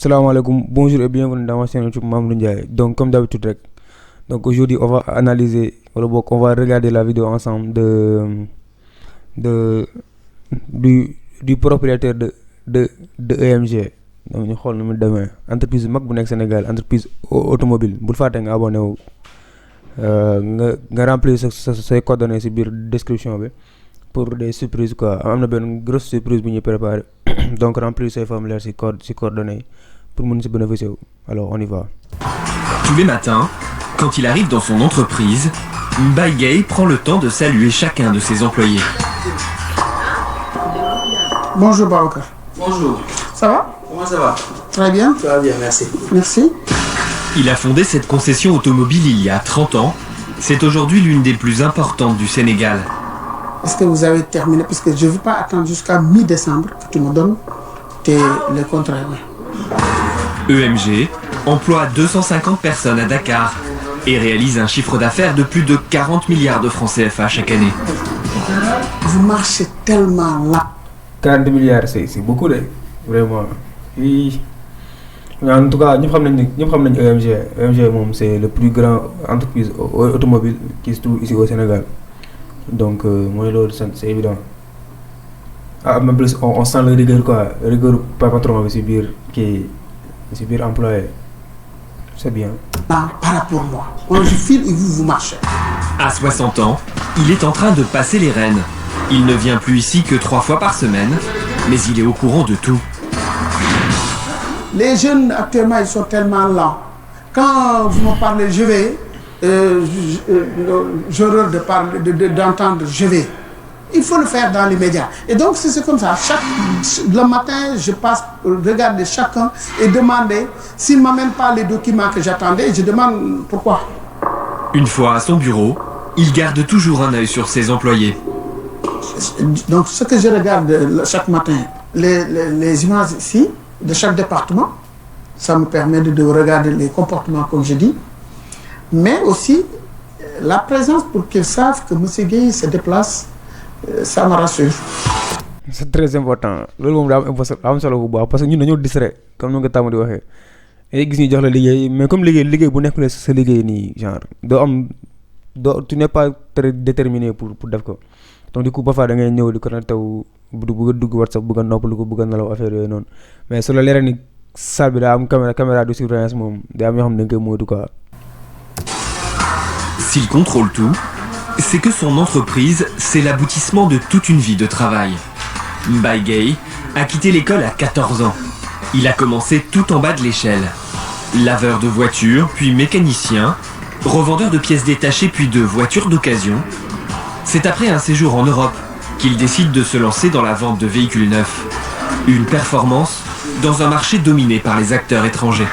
Salam alaikum, bonjour et bienvenue dans ma chaîne YouTube Mamadou Ndiaye. Donc comme d'habitude, donc aujourd'hui on va analyser, on va regarder la vidéo ensemble du propriétaire de EMG. Donc ñu xol nu mu démé entreprise mag bu nek Sénégal, entreprise automobile. Bul faté nga abonné wu nga remplir ses coordonnées ci biir description bi pour des surprises quoi. Amna ben grosse surprise bu ñu préparer. Donc remplir ces formulaires ci coordonnées pour nous se bénéficier. Alors on y va. Tous les matins, quand il arrive dans son entreprise, Mbaye Gueye prend le temps de saluer chacun de ses employés. Bonjour Baoka. Bonjour. Ça va? Comment ça va? Très bien. Ça va bien, merci. Merci. Il a fondé cette concession automobile il y a 30 ans. C'est aujourd'hui l'une des plus importantes du Sénégal. Est-ce que vous avez terminé? Parce que je ne veux pas attendre jusqu'à mi-décembre que tu me donnes les contrats. EMG emploie 250 personnes à Dakar et réalise un chiffre d'affaires de plus de 40 milliards de francs CFA chaque année. Vous marchez tellement là. 40 milliards, c'est beaucoup, vraiment. Oui. En tout cas, nous savons que EMG, c'est le plus grand entreprise automobile qui se trouve ici au Sénégal. Donc, c'est évident. Ah, mais plus, on sent le rigueur, quoi. Le rigueur par patron, c'est bien employé. C'est bien. Non, pas là pour moi. Moi, je file et vous marchez. À 60 ans, il est en train de passer les rênes. Il ne vient plus ici que 3 fois par semaine, mais il est au courant de tout. Les jeunes, actuellement, ils sont tellement lents. Quand vous me parlez, je vais, j'ai horreur d'entendre je vais. Il faut le faire dans les médias. Et donc, c'est comme ça. Le matin, je passe regarder chacun et demander s'il ne m'amène pas les documents que j'attendais. Je demande pourquoi. Une fois à son bureau, il garde toujours un œil sur ses employés. Donc, ce que je regarde chaque matin, les images ici, de chaque département, ça me permet de regarder les comportements, comme je dis, mais aussi la présence pour qu'ils savent que M. Gueye se déplace. Ça me rassure. C'est très important. Parce que nous sommes distraits, comme nous l'avons dit. Et nous avons dit, mais comme les vous n'êtes pas ce genre, tu n'es pas très déterminé pour faire ça. Donc du coup, parfois, tu as des connecter WhatsApp, mais sur la salle, il y a une caméra de surveillance. S'il contrôle tout, c'est que son entreprise, c'est l'aboutissement de toute une vie de travail. Mbaye Gueye a quitté l'école à 14 ans. Il a commencé tout en bas de l'échelle. Laveur de voitures, puis mécanicien, revendeur de pièces détachées, puis de voitures d'occasion. C'est après un séjour en Europe qu'il décide de se lancer dans la vente de véhicules neufs. Une performance dans un marché dominé par les acteurs étrangers.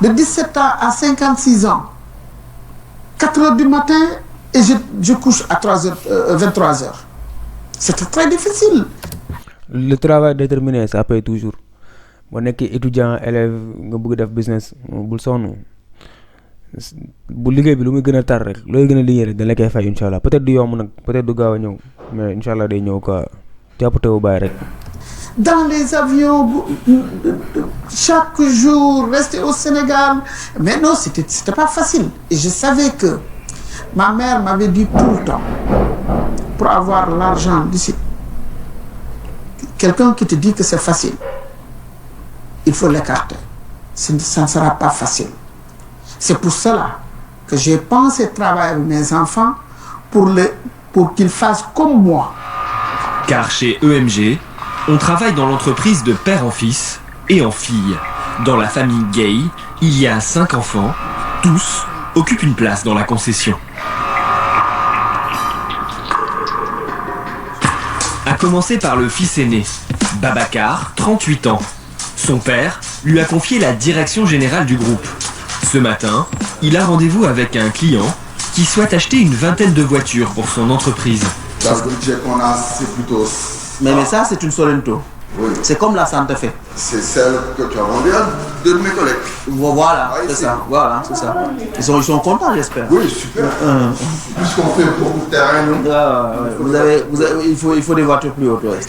De 17 ans à 56 ans, 4 heures du matin et je couche à 23 heures. C'était très difficile. Le travail déterminé, ça paye toujours. Si tu es étudiant, élève, tu veux faire business, tu veux faire si tu fais lu muy gën a tar rek looy gën a liggéey rek da la koy fay inshallah peut-être du yomb nag peut-être du gaaw a ñëw mais inshallah day ñëw quoi jàppatoo bàyyi rek. Dans les avions, chaque jour, rester au Sénégal. Mais non, c'était pas facile. Et je savais que ma mère m'avait dit tout le temps, pour avoir l'argent d'ici, quelqu'un qui te dit que c'est facile, il faut l'écarter. Ça ne sera pas facile. C'est pour cela que j'ai pensé travailler avec mes enfants pour qu'ils fassent comme moi. Car chez EMG, on travaille dans l'entreprise de père en fils et en fille. Dans la famille Gueye, il y a 5 enfants. Tous occupent une place dans la concession. A commencer par le fils aîné, Babacar, 38 ans. Son père lui a confié la direction générale du groupe. Ce matin, il a rendez-vous avec un client qui souhaite acheter une vingtaine de voitures pour son entreprise. Dans le budget qu'on a, c'est plutôt... Mais ça, c'est une Sorento. Oui. C'est comme la Santa Fe. C'est celle que tu as vendue à de mes collègues. Voilà, Ah, c'est ici. ça. Voilà, c'est ça. Ils sont contents, j'espère. Oui, super. Puisqu'on fait beaucoup de terrain, nous. Il faut des voitures plus hautes. Ouais.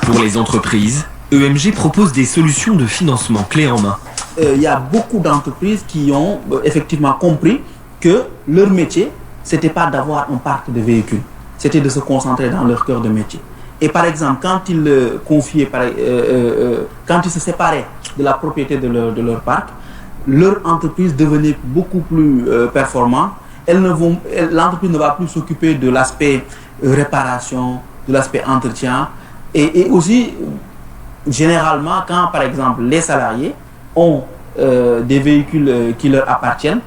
Pour les entreprises, EMG propose des solutions de financement clés en main. Il y a beaucoup d'entreprises qui ont effectivement compris que leur métier, c'était pas d'avoir un parc de véhicules, c'était de se concentrer dans leur cœur de métier. Et par exemple, quand ils quand ils se séparaient de la propriété de leur parc, leur entreprise devenait beaucoup plus performante. L'entreprise ne va plus s'occuper de l'aspect réparation, de l'aspect entretien. Et aussi, généralement, quand par exemple les salariés ont des véhicules qui leur appartiennent,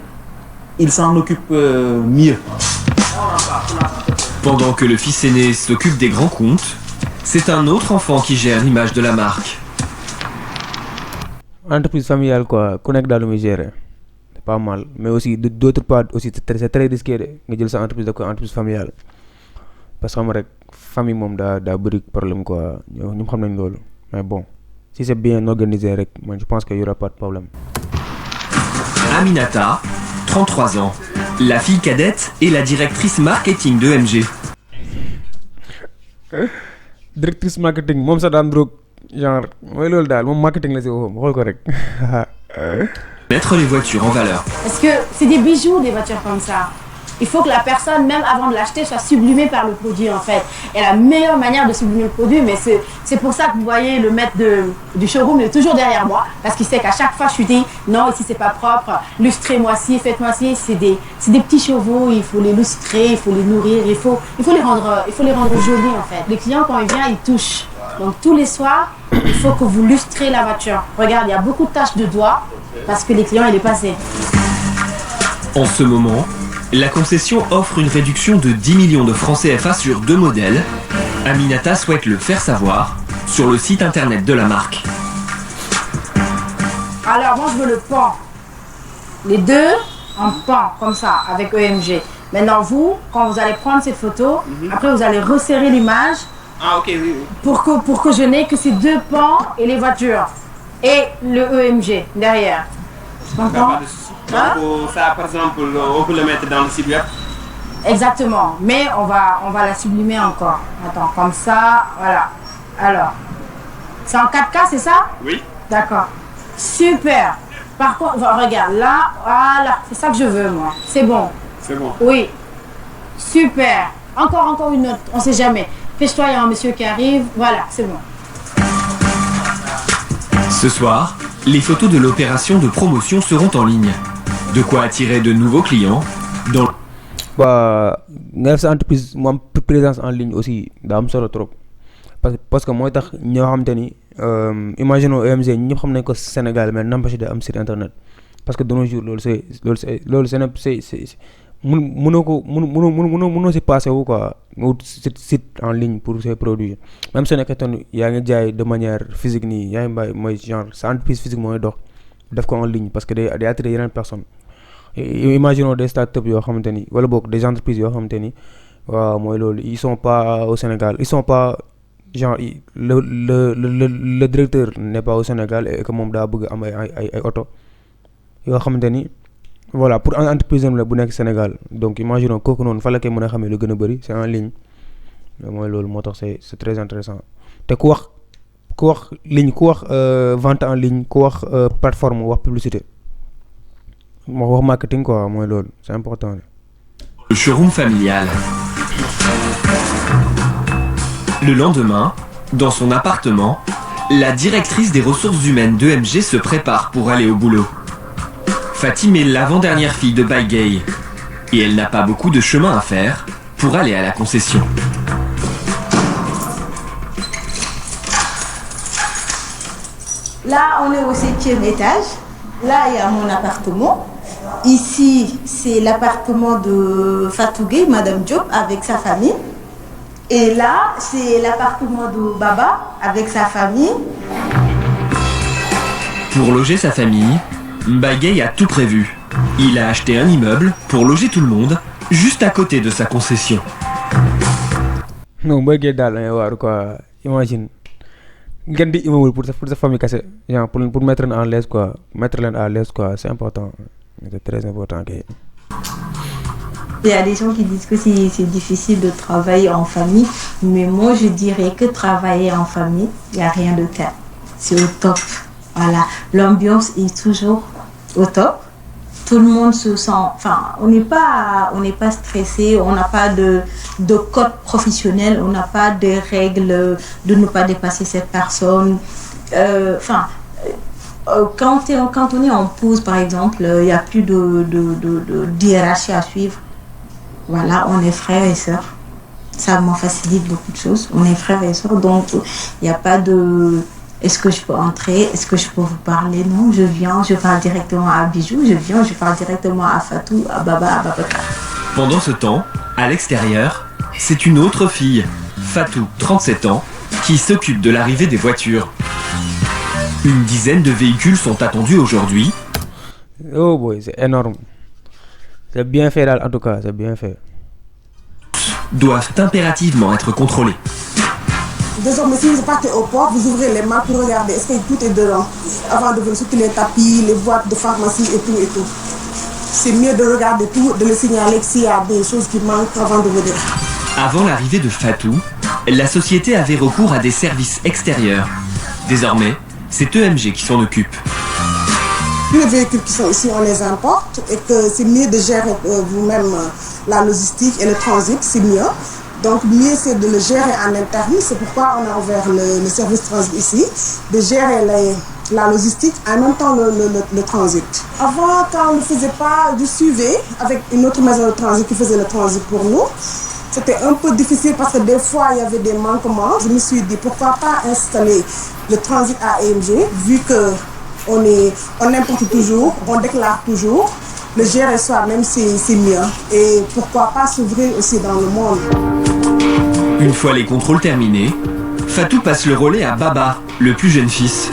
ils s'en occupent mieux. Pendant que le fils aîné s'occupe des grands comptes, c'est un autre enfant qui gère l'image de la marque. Entreprise familiale quoi, ku nekk daal lu muy gérer c'est pas mal mais aussi d'autre part aussi c'est très risqué de nga jël sa entreprise def ko entreprise familiale parce que xam rek famille moom daa bëri problème quoi ñoom xam nañ loolu mais bon si c'est bien organisé rek man je pense qu'il y aura pas de problème. Aminata, 33 ans, la fille cadette et la directrice marketing d'EMG. Directrice marketing moom sax daan drogue genre mooy loolu daal moom marketing la si waxam xool ko rek. Mettre les voitures en valeur. Parce que c'est des bijoux, des voitures comme ça. Il faut que la personne, même avant de l'acheter, soit sublimée par le produit en fait. Et la meilleure manière de sublimer le produit, mais c'est pour ça que vous voyez le maître du showroom est toujours derrière moi, parce qu'il sait qu'à chaque fois je lui dis non, ici c'est pas propre, lustrez-moi ci, faites-moi ci. C'est des petits chevaux, il faut les lustrer, il faut les nourrir, il faut les rendre jolis en fait. Les clients quand ils viennent, ils touchent. Donc tous les soirs, il faut que vous lustrez la voiture. Regarde, il y a beaucoup de taches de doigts parce que les clients ils les passent. En ce moment, la concession offre une réduction de 10 millions de francs CFA sur 2 modèles. Aminata souhaite le faire savoir sur le site internet de la marque. Alors moi je veux le pan. Les deux en pan, comme ça, avec EMG. Maintenant vous, quand vous allez prendre cette photo, après vous allez resserrer l'image. Ah ok, oui. Pour que je n'ai que ces deux pans et les voitures. Et le EMG derrière. Tu comprends? Donc ça par exemple on peut le mettre dans le site web. Exactement, mais on va la sublimer encore. Attends, comme ça, voilà. Alors, c'est en 4K, c'est ça? Oui. D'accord. Super. Par contre, regarde, là, voilà, c'est ça que je veux moi. C'est bon. C'est bon. Oui. Super. Encore une autre, on sait jamais. Fiche-toi, il y a un monsieur qui arrive. Voilà, c'est bon. Ce soir, les photos de l'opération de promotion seront en ligne. De quoi attirer de nouveaux clients dans... Bah, nga def sa entreprise mu am présence en ligne aussi daa am solo trop parce que mooy tax ñoo xamante ni imaginons EMG ñëpp xam nañ ko Sénégal mais n'empêche de am site internet parce que de nos jours loolu c'est mënoo si passé wu quoi nga wut site en ligne pour ses produits même su nekkee ton yaa ngi jaay de manière physique nii yaa ngi bàyyi mooy genre sa entreprise physique mooy dox def ko en ligne parce que day attirer yeneen personnes. Imaginons des startups yoo xamante ni wala boog des entreprises yoo xamante ni waaw mooy loolu ils sont pas au Sénégal ils sont pas genre le directeur n'est pas au Sénégal et que moom daa bëgg am ay oto yoo xamante ni voilà pour entreprise am la bu nekk Sénégal donc imaginons kooku noonu fa la koy mën a xamee lu gën a bëri c'est en ligne mooy loolu moo tax c'est très intéressant te ku wax ligne ku wax vente en ligne ku wax plateforme wax publicité moo wax marketing quoi mooy loolu c'est important. Le showroom familial. Le lendemain, dans son appartement, la directrice des ressources humaines d'EMG se prépare pour aller au boulot. Fatim est l'avant-dernière fille de Baigay et elle n'a pas beaucoup de chemin à faire pour aller à la concession. Là, on est au 7e étage. Là, il y a mon appartement. Ici, c'est l'appartement de Fatou Gueye, Madame Diop, avec sa famille. Et là, c'est l'appartement de Baba, avec sa famille. Pour loger sa famille, Baigay a tout prévu. Il a acheté un immeuble pour loger tout le monde, juste à côté de sa concession. Non, Baigay daal waaw quoi, imagine. Ngeen di immeuble pour sa famille kese genre pour mettre leen à l'aise quoi, c'est important. C'est très important. Il y a des gens qui disent que c'est difficile de travailler en famille, mais moi je dirais que travailler en famille, il n'y a rien de tel. c'est au top. Voilà, l'ambiance est toujours au top. Tout le monde se sent, enfin, on n'est pas stressé, on n'a pas de code professionnel, on n'a pas de règles de ne pas dépasser cette personne. Quand on est en pause, par exemple, il n'y a plus de hiérarchie à suivre. Voilà, on est frères et sœurs. Ça m'en facilite beaucoup de choses. On est frères et sœurs, donc il n'y a pas de... Est-ce que je peux entrer? Est-ce que je peux vous parler? Non, je viens, je parle directement à Bijou, je parle directement à Fatou, à Baba, à Babacar. Pendant ce temps, à l'extérieur, c'est une autre fille, Fatou, 37 ans, qui s'occupe de l'arrivée des voitures. Une dizaine de véhicules sont attendus aujourd'hui. Oh boy, c'est énorme. C'est bien fait là, en tout cas, c'est bien fait. Doivent impérativement être contrôlés. Désormais, si vous partez au port, vous ouvrez les mains pour regarder est-ce que tout est dedans. Avant de venir, surtout les tapis, les boîtes de pharmacie et tout et tout. C'est mieux de regarder tout, de le signaler s'il y a des choses qui manquent avant de venir. Avant l'arrivée de Fatou, la société avait recours à des services extérieurs. Désormais, c'est EMG qui s'en occupe. Tous les véhicules qui sont ici, on les importe et que c'est mieux de gérer vous-même la logistique et le transit, c'est mieux. Donc mieux c'est de le gérer en interne, c'est pourquoi on a ouvert le service transit ici, de gérer la logistique en même temps le transit. Avant, quand on ne faisait pas, je suivais avec une autre maison de transit qui faisait le transit pour nous. C'était un peu difficile parce que des fois il y avait des manquements. Je me suis dit pourquoi pas installer le transit à EMG vu que on importe toujours, on déclare toujours. Le gérer soi-même c'est mieux. Et pourquoi pas s'ouvrir aussi dans le monde. Une fois les contrôles terminés, Fatou passe le relais à Baba, le plus jeune fils.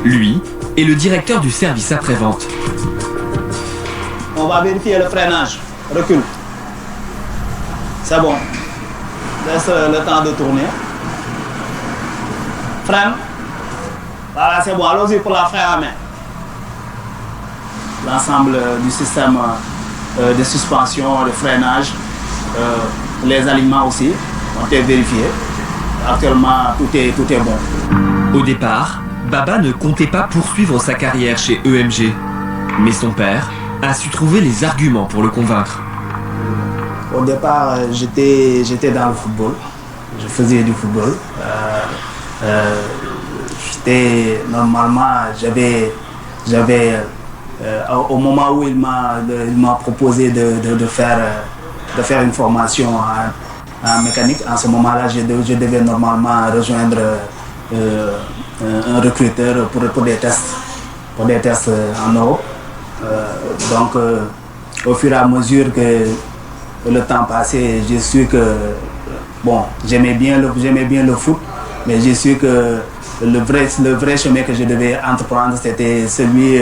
Lui est le directeur du service après-vente. On va vérifier le freinage. Recule. C'est bon. Laisse le temps de tourner. Freine. Voilà, c'est bon. Allons-y pour la frein à main. L'ensemble du système de suspension, de freinage, les alignements aussi ont été vérifiés. Actuellement, tout est bon. Au départ, Baba ne comptait pas poursuivre sa carrière chez EMG. Mais son père a su trouver les arguments pour le convaincre. Au départ, j'étais dans le football. Je faisais du football. J'avais au moment où il m'a proposé de faire une formation en mécanique, en ce moment-là, je devais normalement rejoindre un recruteur pour des tests en Europe. Donc, au fur et à mesure que le temps passait, j'ai su que j'aimais bien le foot, mais j'ai su que le vrai chemin que je devais entreprendre, c'était celui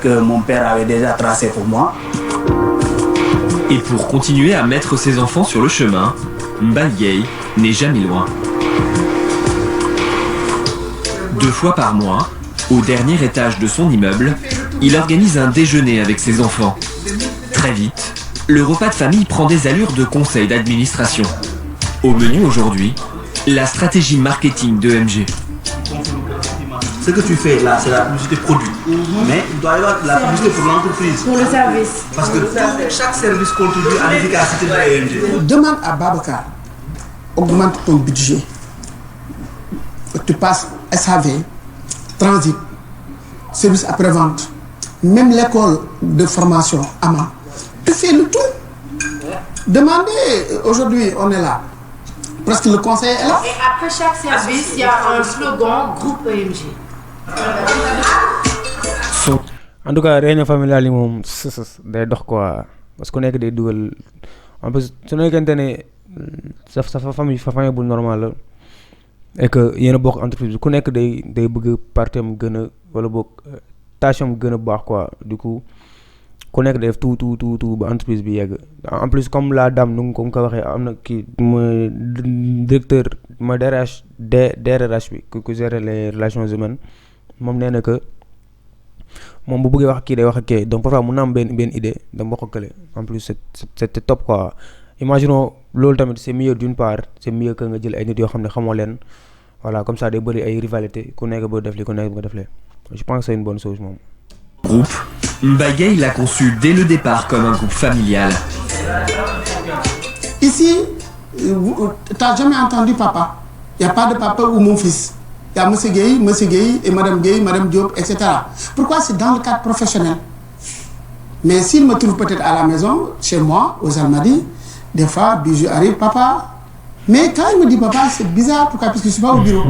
que mon père avait déjà tracé pour moi. Et pour continuer à mettre ses enfants sur le chemin, Mbaye n'est jamais loin. 2 fois par mois, au dernier étage de son immeuble, il organise un déjeuner avec ses enfants. Très vite, le repas de famille prend des allures de conseil d'administration. Au menu aujourd'hui, la stratégie marketing d'EMG. Ce que tu fais là, c'est la publicité produit. Mais il doit y avoir de la publicité pour l'entreprise. Pour le service. Parce que chaque service contribue à l'efficacité de l'EMG. Demande à Babacar, augmente ton budget. Tu passes SAV, transit, service après-vente, même l'école de formation AMA. Tu fais le tout. Demandez, aujourd'hui on est là. Presque le conseil est là. Et après chaque service, il y a un slogan groupe EMG. En tout cas réunion familiale yi moom day dox quoi parce que ku nekk day dugal en plus su nekkente ne sa famille bu normal la et que yéen a bokk entreprise bi ku nekk day bëgg partem gën a wala boog tâche am gën a baax quoi du coup ku nekk day def tout ba entreprise bi yegg en plus comme la dame nu ko waxee am na kii mooy directeur mooy DRH bi ku gérer les relations humaines moom nee na que moom bu bëggee wax kii day wax ak kii donc parfois mun na am benn idée dama wax ak kële en plus c'est top quoi. Imaginons loolu tamit c'est mieux d'une part c'est mieux que nga jël ay nit yoo xam ne xamoo leen voilà comme ça day bëri ay rivalité ku nekk bëgg def li ku nekk bëgg def lee je pense que c'est une bonne chose moom. Groupe, Mbaye Gueye l'a conçu dès le départ comme un groupe familial. Ici, t'as jamais entendu papa. Il n'y a pas de papa ou mon fils. Il y a monsieur Gueye et madame Diop, etc. Pourquoi? C'est dans le cadre professionnel. Mais s'il me trouve peut-être à la maison, chez moi, aux Almadies, des fois, Bijou arrive, papa. Mais quand il me dit papa, c'est bizarre, pourquoi? Parce que je ne suis pas au bureau.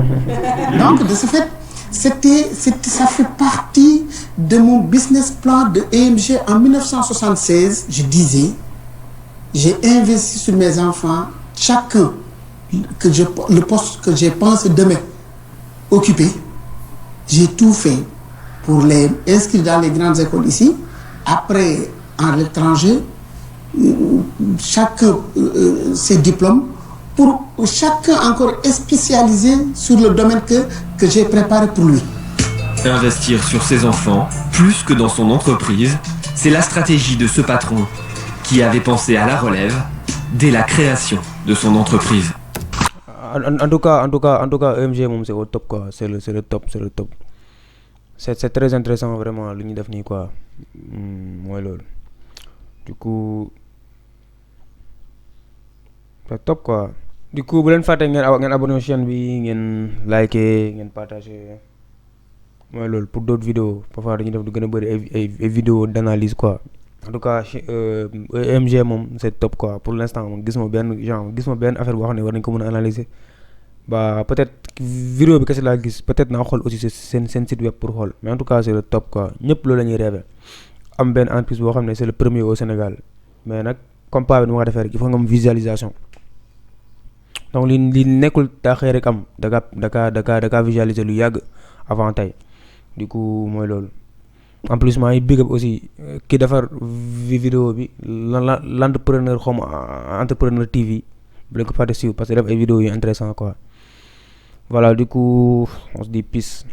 Donc, de ce fait, ça fait partie de mon business plan de EMG. En 1976, je disais, j'ai investi sur mes enfants, chacun, le poste que j'ai pensé demain occuper. J'ai tout fait pour les inscrire dans les grandes écoles ici. Après, en l'étranger, chacun ses diplômes, pour chacun encore spécialisé sur le domaine que j'ai préparé pour lui. Investir sur ses enfants, plus que dans son entreprise, c'est la stratégie de ce patron qui avait pensé à la relève dès la création de son entreprise. En tout cas, EMG moom c'est au top quoi, c'est le top. C'est très intéressant vraiment li ñu def nii quoi. Mooy loolu. Du coup c'est top quoi. Du coup bu leen fàtte ngeen abonné chaîne bi, ngeen liker, ngeen partager. Mooy loolu pour d'autres vidéos parfois dañuy def du gën a bëri ay vidéos d'analyse quoi. En tout cas EMG moom c'est top quoi. Pour l'instant moom gis ma benn affaire boo xam ne war nañ ko mën a analyser. Bah peut-être vidéo bi kese laa gis, peut-être naa xool aussi seen site web pour xool, mais en tout cas c'est le top quoi. ñëpp loolu la ñuy rêver am benn entreprise boo xam ne c'est le premier au Sénégal, mais nag comme pas bi nu ma ko defee rek il faut nga am visualisation. Donc li nekkul daa xëy rek am daka visualiser lu yàgg avant tey. Du coup mooy loolu. En plus maa ngi big up aussi ki defar vidéo bi l'entrepreneur entrepreneur TV bu leen ko fàtte suivre parce que def ay vidéos yu intéressant quoi. Voilà, du coup on se dit peace.